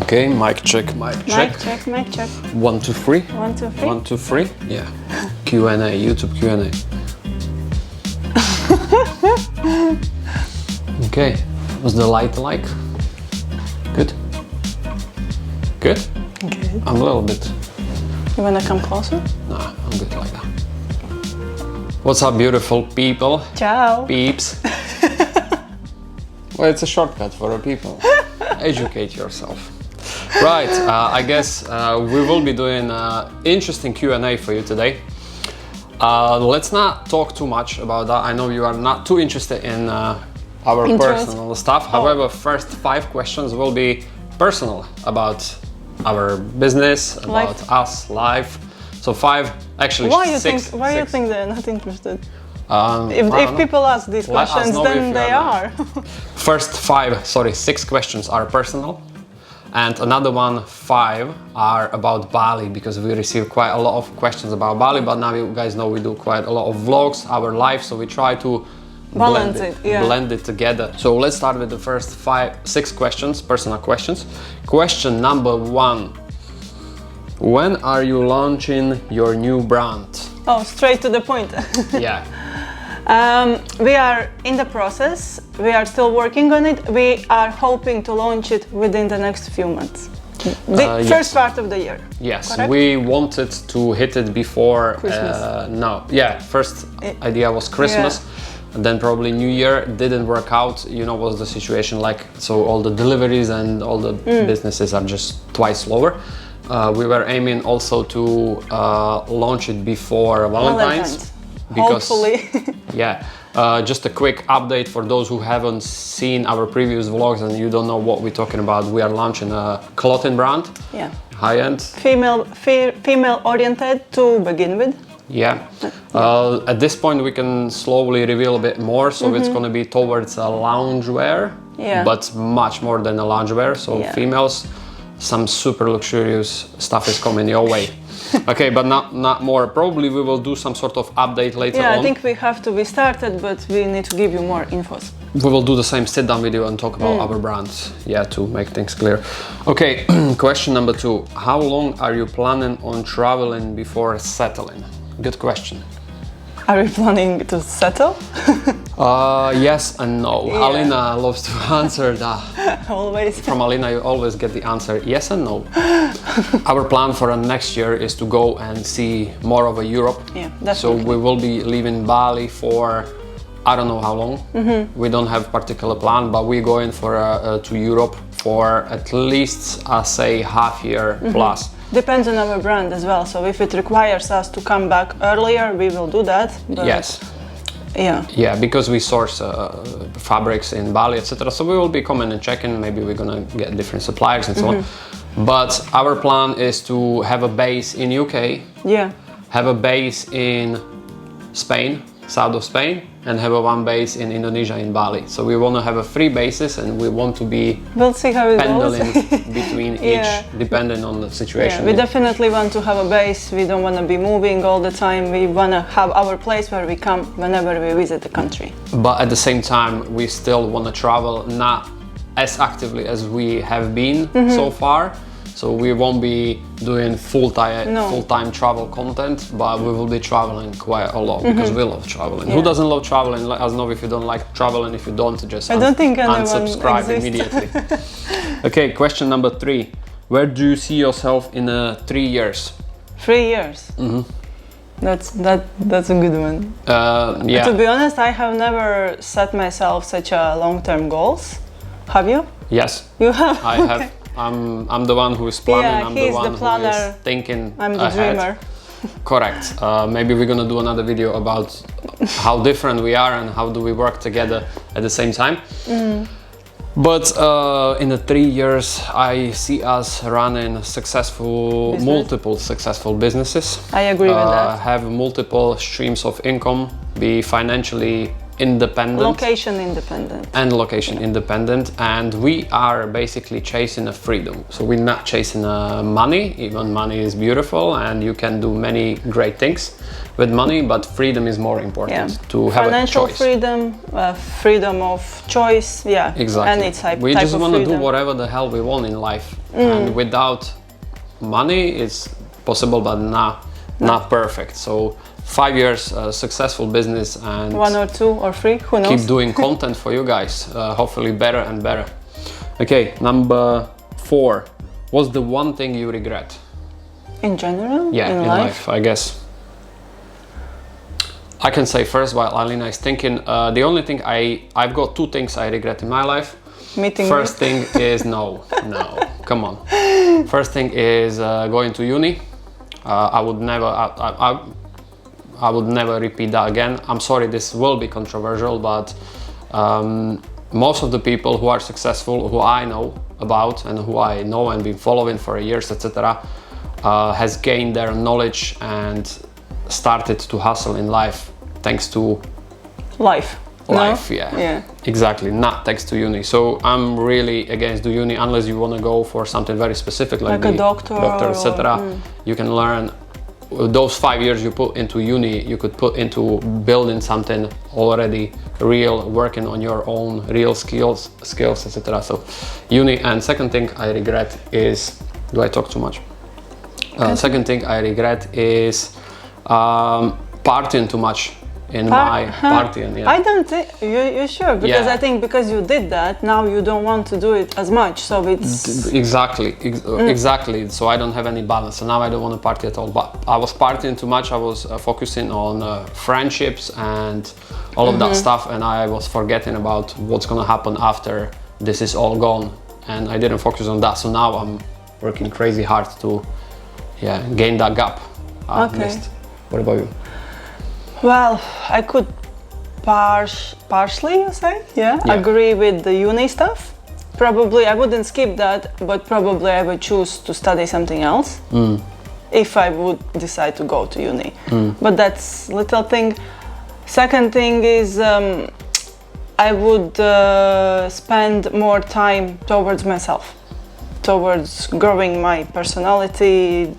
Okay, mic check, mic check. Mic check, mic check. 1, 2, 3. 1, 2, 3. 1, 2, 3. Yeah. Q&A, YouTube Q&A. Okay, what's the light like? Good? Good? Good. I'm a little bit... You wanna come closer? Nah, I'm good like that. What's up, beautiful people? Ciao. Peeps. Well, it's a shortcut for people. Educate yourself. Right, I guess we will be doing interesting Q&A for you today. Let's not talk too much about that. I know you are not too interested in our personal stuff. However, first 5 questions will be personal about our business, about us, life. So 5, actually Why 6. Why you think they're not interested? If People ask these questions, then they are. First 6 questions are personal. And another 5 are about Bali, because we receive quite a lot of questions about Bali, but now you guys know we do quite a lot of vlogs, our life, so we try to blend it together. So let's start with the first 6 questions, personal questions. Question number 1. When are you launching your new brand? Oh, straight to the point. Yeah. We are in the process. We are still working on it. We are hoping to launch it within the next few months. The first part of the year. Yes, correct? we wanted to hit it before Christmas. First idea was Christmas. Yeah. And then probably New Year didn't work out. You know, was the situation like, so all the deliveries and all the businesses are just twice slower. We were aiming also to launch it before Valentine's. Because, hopefully. Yeah, just a quick update for those who haven't seen our previous vlogs and you don't know what we're talking about. We are launching a clothing brand. Yeah. High-end. Female oriented to begin with. Yeah. At this point we can slowly reveal a bit more, so it's going to be towards a loungewear, but much more than a loungewear. So females, some super luxurious stuff is coming your way. Okay, but not more. Probably we will do some sort of update later on. Yeah, I think we have to be started, but we need to give you more infos. We will do the same sit-down video and talk about our brands, to make things clear. Okay, question number 2. How long are you planning on traveling before settling? Good question. Are we planning to settle? Yes and no. Yeah. Alina loves to answer that. Always. From Alina you always get the answer yes and no. Our plan for next year is to go and see more of Europe. Yeah, definitely. So we will be leaving Bali for I don't know how long. We don't have particular plan, but we're going for to Europe for at least say half year plus. Depends on our brand as well, so if it requires us to come back earlier, we will do that. But yes. Yeah, because we source fabrics in Bali, etc. So we will be coming and checking. Maybe we're gonna get different suppliers and so on. But our plan is to have a base in UK. Yeah. Have a base in Spain, south of Spain, and have one base in Indonesia, in Bali. So we want to have 3 bases, and we want to be see how it pendling goes. between each, depending on the situation. Yeah, we definitely want to have a base. We don't want to be moving all the time. We want to have our place where we come whenever we visit the country. But at the same time, we still want to travel, not as actively as we have been so far. So we won't be doing full-time travel content, but we will be traveling quite a lot because we love traveling. Who doesn't love traveling? Let us know if you don't like traveling. If you don't, just unsubscribe immediately. Okay, question number 3. Where do you see yourself in 3 years? 3 years? That's a good one. Yeah. To be honest, I have never set myself such a long-term goals. Have you? Yes. You have? I have. I'm the one who is planning, I'm the one who is thinking I'm the dreamer. Correct. Maybe we're gonna do another video about how different we are and how do we work together at the same time. But in the 3 years, I see us running multiple successful businesses. I agree with that. Have multiple streams of income, be financially independent. Location independent. And location independent, and we are basically chasing a freedom. So we're not chasing money, even money is beautiful and you can do many great things with money, but freedom is more important to have financial a choice. freedom, freedom of choice, exactly. Any type We just of want to do freedom. whatever the hell we want in life, and without money it's possible, but not perfect. So 5 years successful business and 1 or 2 or 3, who knows? keep doing content for you guys, hopefully better and better. Okay, number 4. What's the one thing you regret? In general? Yeah, in life? life, I guess. I can say first while Alina is thinking. The only thing I've got 2 things I regret in my life. Meeting First me? thing is no, come on. First thing is going to uni. I would never repeat that again. I'm sorry, this will be controversial, but most of the people who are successful, who I know about and who I know and been following for years, etc., has gained their knowledge and started to hustle in life thanks to life. Yeah, exactly, not thanks to uni. So I'm really against the uni unless you want to go for something very specific like a doctor etc. You can learn. Those 5 years you put into uni, you could put into building something already real, working on your own real skills, etc. So uni. And second thing I regret is, do I talk too much? Second thing I regret is partying too much in my partying. Yeah. I don't think you sure, because I think because you did that, now you don't want to do it as much, so it's exactly. So I don't have any balance, so now I don't want to party at all. But I was partying too much. I was focusing on friendships and all of that stuff, and I was forgetting about what's gonna happen after this is all gone, and I didn't focus on that. So now I'm working crazy hard to gain that gap I've missed. What about you? Well, I could partially agree with the uni stuff. Probably I wouldn't skip that, but probably I would choose to study something else if I would decide to go to uni. But that's little thing. Second thing is I would spend more time towards myself, towards growing my personality,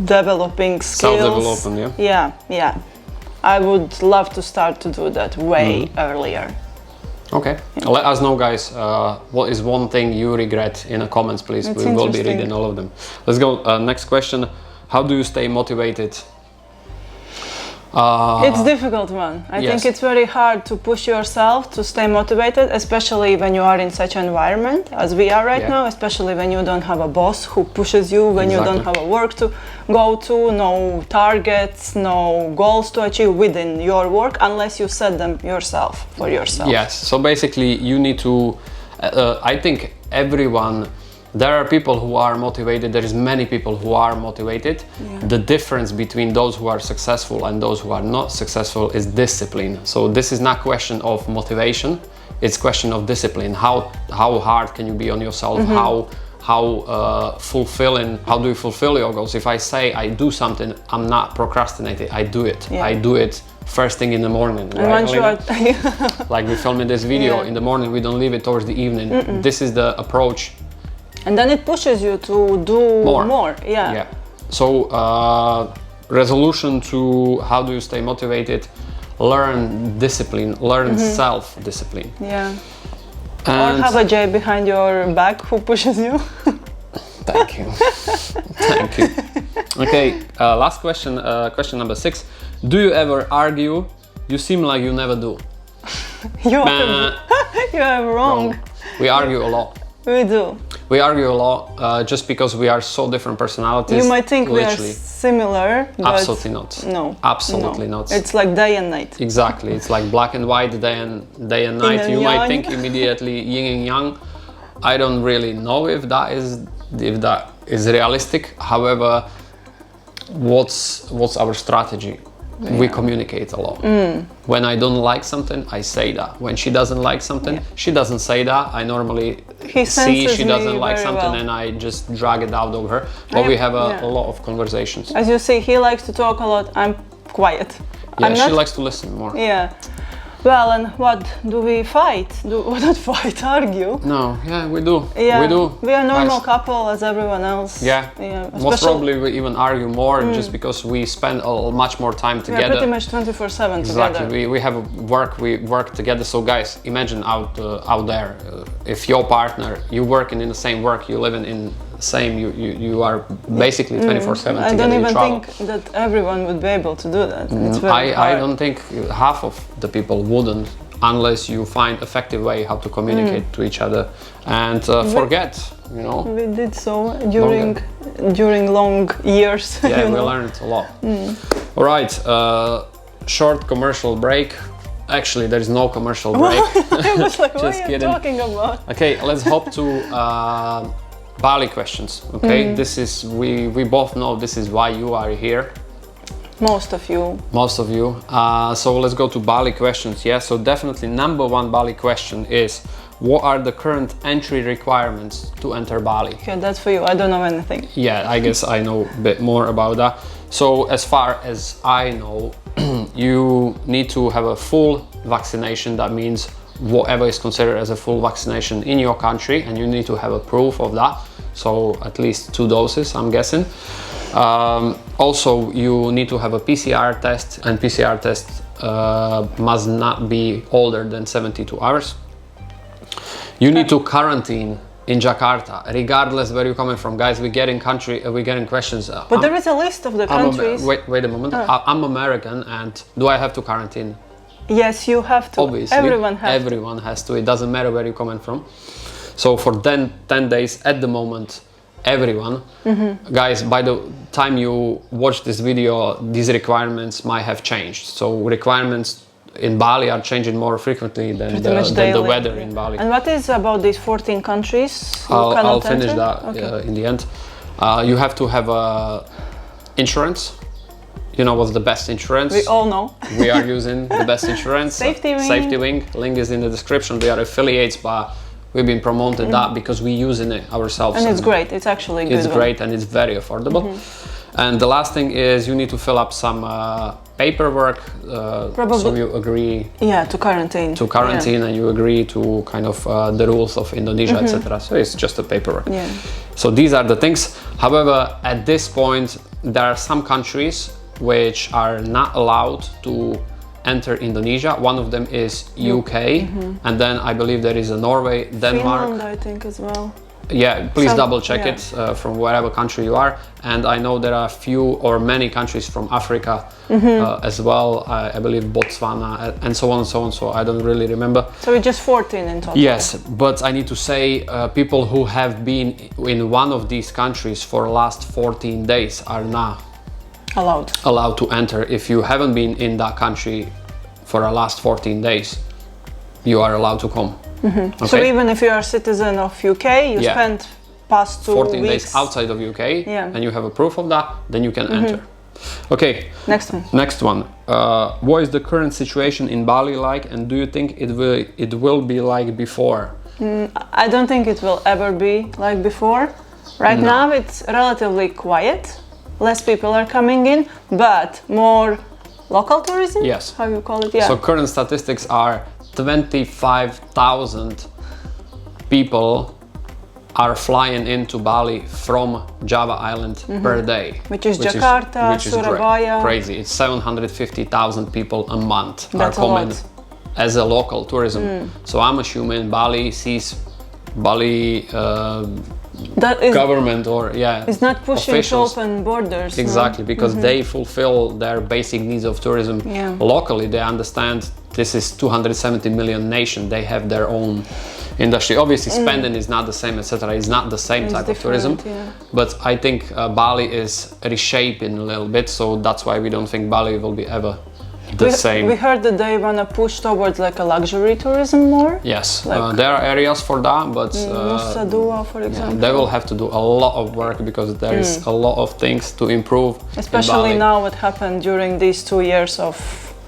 developing skills. Self-development, Yeah. I would love to start to do that way earlier. Okay. Let us know, guys, what is one thing you regret in the comments, please. We will be reading all of them. Let's go. Next question. How do you stay motivated? It's a difficult one. I think it's very hard to push yourself to stay motivated, especially when you are in such an environment as we are right now, especially when you don't have a boss who pushes you, when you don't have a work to go to, no targets, no goals to achieve within your work, unless you set them yourself, for yourself. Yes, so basically you need to, I think everyone, there are people who are motivated, there is many people who are motivated. The difference between those who are successful and those who are not successful is discipline. So this is not question of motivation, it's question of discipline. How hard can you be on yourself? How fulfilling, how do you fulfill your goals? If I say I do something, I'm not procrastinating, I do it. I do it first thing in the morning. And once you are like we're filming this video in the morning, we don't leave it towards the evening. This is the approach. And then it pushes you to do more. Yeah. So resolution to how do you stay motivated? Learn discipline, learn self-discipline. Yeah. And or have a J behind your back who pushes you. Thank you. Thank you. Okay, last question, question number 6. Do you ever argue? You seem like you never do. You are wrong. We argue a lot. We do. We argue a lot just because we are so different personalities. You might think we are similar, but absolutely not. No. Absolutely not. It's like day and night. Exactly. It's like black and white, day and night. You might think immediately yin and yang. I don't really know if that is realistic. However, what's our strategy? We communicate a lot. When I don't like something, I say that. When she doesn't like something, she doesn't say that. I normally see she doesn't like something and I just drag it out of her. But we have a lot of conversations. As you see, he likes to talk a lot. I'm quiet. Yeah, she likes to listen more. Yeah. Well, and what do we fight? Not fight, argue. No, yeah, we do. Yeah, we do. We are a normal Guys. couple as everyone else. Yeah, most probably we even argue more just because we spend much more time We are together. pretty much 24/7 Exactly. together. We have we work together. So guys, imagine out there, if your partner, you working in the same work, you live in same, you are basically 24/7 I together. don't you even travel. think that everyone would be able to do that. It's very I hard. don't think half of the people wouldn't, unless you find effective way how to communicate to each other and forget, you know. We did so during long years. Yeah, you we know? learned a lot. All right, short commercial break. Actually, there is no commercial break. I was like, what Just are you kidding. talking about? Okay, let's hop to Bali questions. Okay, this is we both know this is why you are here. Most of you. Most of you. So let's go to Bali questions. Yeah, so definitely number one Bali question is, what are the current entry requirements to enter Bali? Okay, that's for you. I don't know anything. Yeah, I guess I know a bit more about that. So as far as I know, you need to have a full vaccination. That means whatever is considered as a full vaccination in your country, and you need to have a proof of that. So at least 2 doses, I'm guessing. Also, you need to have a PCR test, and PCR test must not be older than 72 hours. You need to quarantine in Jakarta, regardless where you're coming from. Guys, we're getting questions. But there is a list of the countries. Wait a moment. I'm American, and do I have to quarantine? Yes, you have to. Obviously, everyone has to. It doesn't matter where you're coming from. So for 10 days at the moment, everyone. Guys, by the time you watch this video, these requirements might have changed. So requirements in Bali are changing more frequently than the weather in Bali. And what is about these 14 countries? I'll finish that in the end. You have to have insurance. You know what's the best insurance? We all know. We are using the best insurance. Safety Wing. Safety Wing. Link is in the description. They are affiliates, but we've been promoted that because we're using it ourselves. And it's great. It's actually good. It's great and it's very affordable. And the last thing is you need to fill up some paperwork. So you agree. Yeah, to quarantine. And you agree to kind of the rules of Indonesia, etc. So it's just a paperwork. Yeah. So these are the things. However, at this point, there are some countries which are not allowed to enter Indonesia. One of them is UK, and then I believe there is a Norway, Denmark. Finland, I think, as well. Yeah, please double check it from wherever country you are. And I know there are few or many countries from Africa as well. I believe Botswana and so on and so on. So I don't really remember. So we're just 14 in total. Yes, but I need to say people who have been in one of these countries for the last 14 days are not allowed to enter. If you haven't been in that country for the last 14 days, you are allowed to come. Okay? So even if you are a citizen of UK, you spent past 2 14 weeks days outside of UK, Yeah. and you have a proof of that, then you can enter. Okay. Next one. What is the current situation in Bali like, and do you think it will be like before? I don't think it will ever be like before. Right now it's relatively quiet. Less people are coming in, but more local tourism? Yes. How you call it? Yeah. So current statistics are 25,000 people are flying into Bali from Java Island per day. Which is Jakarta, Surabaya. Crazy. It's 750,000 people a month That's are coming a lot. as a local tourism. So I'm assuming Bali sees that is, government or it's not pushing officials. to open borders. Exactly, because they fulfill their basic needs of tourism locally. They understand this is 270 million nation. They have their own industry. Obviously, spending is not the same, etc. It's not the same type of tourism. Yeah. But I think Bali is reshaping a little bit, so that's why we don't think Bali will be ever the same. We heard that they want to push towards like a luxury tourism more. Yes, Like there are areas for that, but Nusa Dua, for example. they will have to do a lot of work because there is a lot of things to improve. Especially now what happened during these 2 years of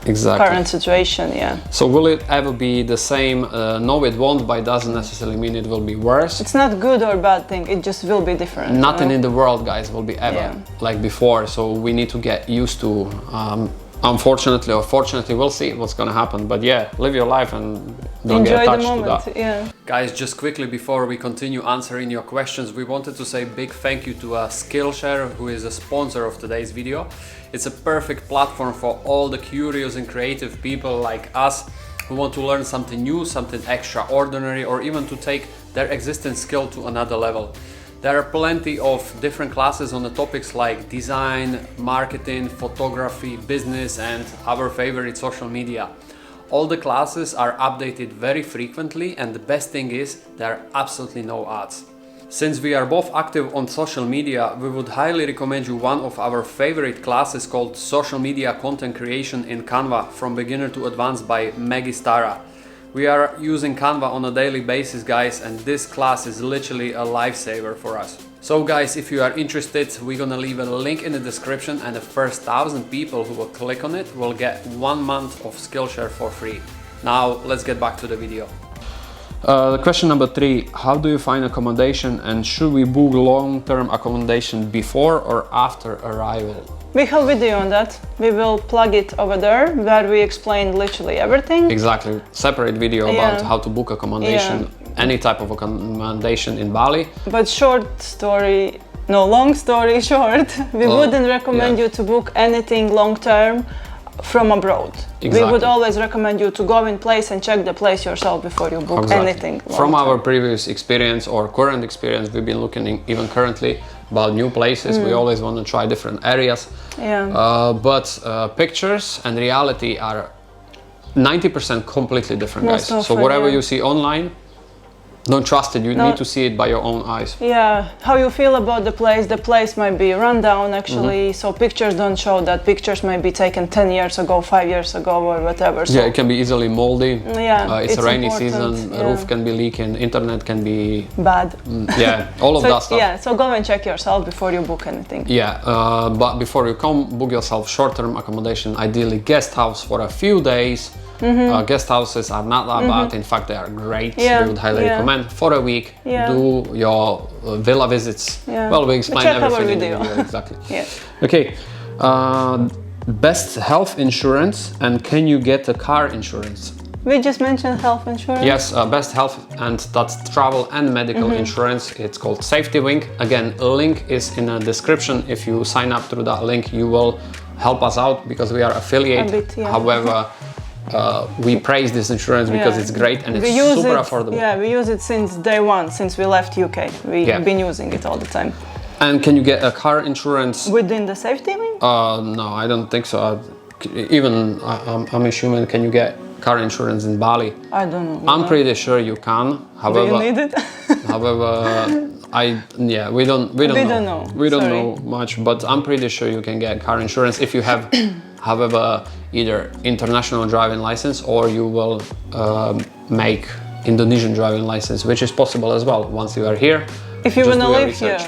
current situation, So will it ever be the same? No, it won't, but it doesn't necessarily mean it will be worse. It's not good or bad thing, it just will be different. Nothing in the world, guys, will be ever like before, so we need to get used to Unfortunately or fortunately, we'll see what's gonna happen. But yeah, live your life and don't get Enjoy attached the moment. to that. Yeah. Guys, just quickly before we continue answering your questions, we wanted to say big thank you to Skillshare, who is a sponsor of today's video. It's a perfect platform for all the curious and creative people like us who want to learn something new, something extraordinary, or even to take their existing skill to another level. There are plenty of different classes on the topics like design, marketing, photography, business, and our favorite social media. All the classes are updated very frequently, and the best thing is there are absolutely no ads. Since we are both active on social media, we would highly recommend you one of our favorite classes called Social Media Content Creation in Canva from Beginner to Advanced by Maggie Stara. We are using Canva on a daily basis, guys, and this class is literally a lifesaver for us. So guys, if you are interested, we're gonna leave a link in the description, and the first 1,000 people who will click on it will get 1 month of Skillshare for free. Now, let's get back to the video. Question number 3, how do you find accommodation, and should we book long-term accommodation before or after arrival? We have video on that. We will plug it over there where we explain literally everything. Exactly. Separate video about how to book accommodation, any type of accommodation in Bali. But long story short, we wouldn't recommend you to book anything long term from abroad. Exactly. We would always recommend you to go in place and check the place yourself before you book anything. From our previous experience or current experience, we've been looking even currently about new places. We always want to try different areas. But pictures and reality are 90% completely different, guys. So whatever you see online, don't trust it. You need to see it by your own eyes. Yeah, how you feel about the place might be run down actually, so pictures don't show that. Pictures might be taken 10 years ago, 5 years ago, or whatever. So yeah, it can be easily moldy. It's a rainy important. season, roof can be leaking, internet can be bad. All of that stuff. Yeah, so go and check yourself before you book anything. Yeah, but before you come, book yourself short-term accommodation, ideally guest house for a few days. Guest houses are not that bad. In fact, they are great. We would highly recommend for a week. Do your villa visits. Well, we explain everything in the video. Exactly. Okay. Best health insurance, and can you get a car insurance? We just mentioned health insurance. Yes, best health, and that's travel and medical insurance. It's called Safety Wing. Again, link is in the description. If you sign up through that link, you will help us out because we are affiliate. However, we praise this insurance because it's great and it's super affordable. Yeah, we use it since day one, since we left UK. We've been using it all the time. And can you get a car insurance within the safety wing? No, I don't think so. I'm assuming, can you get car insurance in Bali? I don't know. I'm pretty sure you can. However, do you need it? However, we don't know. We don't know much, but I'm pretty sure you can get car insurance if you have, however, either international driving license or you will make Indonesian driving license, which is possible as well once you are here. If you want to live here,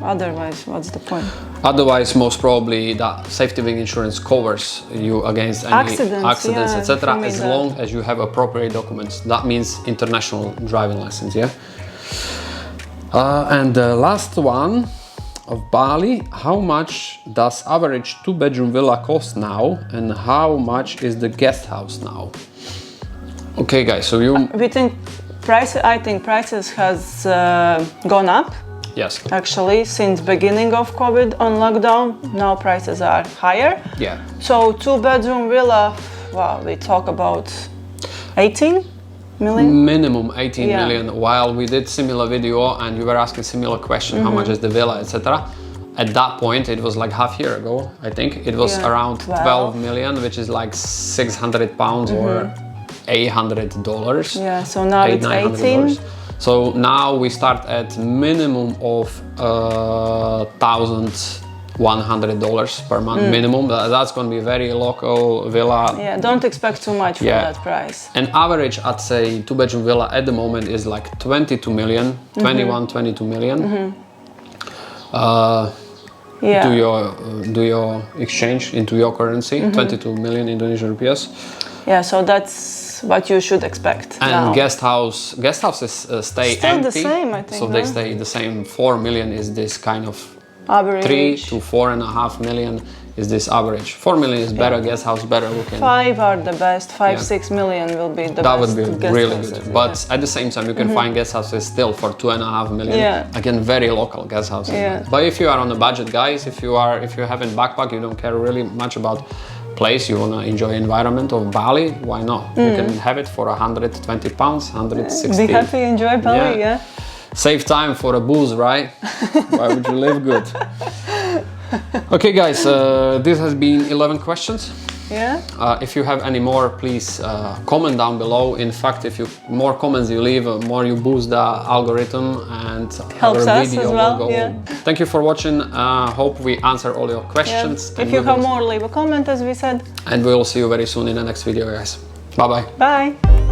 Otherwise, what's the point? Otherwise, most probably that safety wing insurance covers you against any accidents, etc. As long as you have appropriate documents. That means international driving license, and the last one of Bali, how much does average 2-bedroom villa cost now, and how much is the guest house now? Okay, guys, so I think prices has gone up. Yes. Actually, since beginning of COVID on lockdown, now prices are higher. Yeah. So 2-bedroom villa, we talk about 18 million? Minimum 18 million. While we did similar video and you were asking similar question, how much is the villa, etc. At that point, it was like half year ago, I think. It was around 12 million, which is like 600 pounds or $800. Yeah, so now it's 18. So now we start at minimum of $1,100 per month minimum. That's going to be very local villa. Yeah, don't expect too much for that price. And average, I'd say, 2-bedroom villa at the moment is like 22 million, 22 million. Do your exchange into your currency, 22 million Indonesian rupiahs. Yeah, so that's what you should expect. And now. guest houses stay still empty. The same, I think. So they stay the same. 4 million is this kind of average. 3 to 4.5 million is this average. 4 million is better guest house, better looking. 5 are the best. 5-6 million will be the that best. That would be guest really houses, good. But at the same time, you can find guest houses still for 2.5 million. Yeah. Again, very local guest houses. Yeah. But if you are on a budget, guys, if you haven't backpack, you don't care really much about place, you want to enjoy environment of Bali, why not? You can have it for 120 pounds, 160. Be happy, enjoy Bali, yeah. Save time for a booze, right? Why would you live good? Okay, guys, this has been 11 questions. Yeah. If you have any more, please comment down below. In fact, more comments you leave, more you boost the algorithm, and helps our us video as well. will go. Thank you for watching. Hope we answer all your questions. If you have more, leave a comment, as we said. And we'll see you very soon in the next video, guys. Bye bye. Bye.